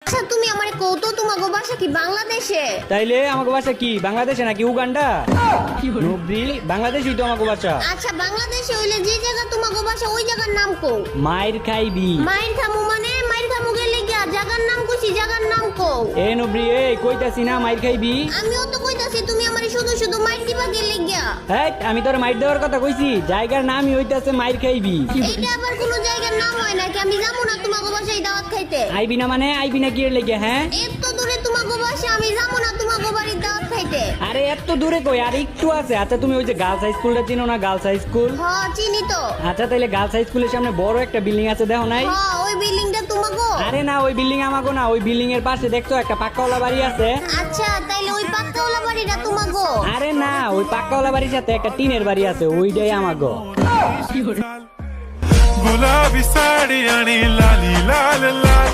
আচ্ছা তুমি আমারে কৌতো তোমাগো বাসা কি বাংলাদেশে? তাইলে আমাকে বাসা কি বাংলাদেশে নাকি উগান্ডা? নব্রি বাংলাদেশই তো আমাকে বাসা। আচ্ছা বাংলাদেশে হইলে যে জায়গা তোমাগো বাসা ওই জায়গার নাম কও। মায়ের খাইবি। মাইর খামু মানে মাইর খামু গেলে গিয়া জায়গার নাম কইছি, জায়গার নাম কও। এ নব্রি এ কইতাছি না মায়ের খাইবি। আমিও তো কইতাছি তুমি আমারে শুধু শুধু মাইর দিবা গেলে গিয়া। হ্যাঁ আমি তোর মাইর দেওয়ার কথা কইছি, জায়গার নামই হইতাছে মায়ের খাইবি। এইটা আবার কোন জায়গার নাম হয় নাকি? আমি যাবো না তোমাগো বাসায় দাওয়াত খাইতে। আইবি না মানে আইবি না কি এর লেগে? হ্যাঁ এত দূরে তোমাগো বাসা, আমি যাবো না তোমাগো বাড়ির দাওয়াত খাইতে। আরে এত দূরে কই, আর একটু আছে। আচ্ছা তুমি ওই যে গার্লস হাই স্কুলটা চিনো না? Girls high school. হ্যাঁ চিনি তো। আচ্ছা তাইলে গার্লস হাই স্কুলের সামনে বড় একটা বিল্ডিং আছে, দেখো নাই? হ্যাঁ ওই বিল্ডিংটা তোমাগো? আরে না ওই বিল্ডিং আমাগো না, ওই বিল্ডিং এর পাশে দেখছো একটা পাক্কাওয়ালা বাড়ি আছে। আচ্ছা তাইলে ওই পাক্কাওয়ালা বাড়িটা তোমাগো? আরে না ওই পাক্কাওয়ালা বাড়ির সাথে একটা টিনের বাড়ি আছে, ওইটাই আমাগো। गुलाबी साड़ी आणि लाली लाल लाल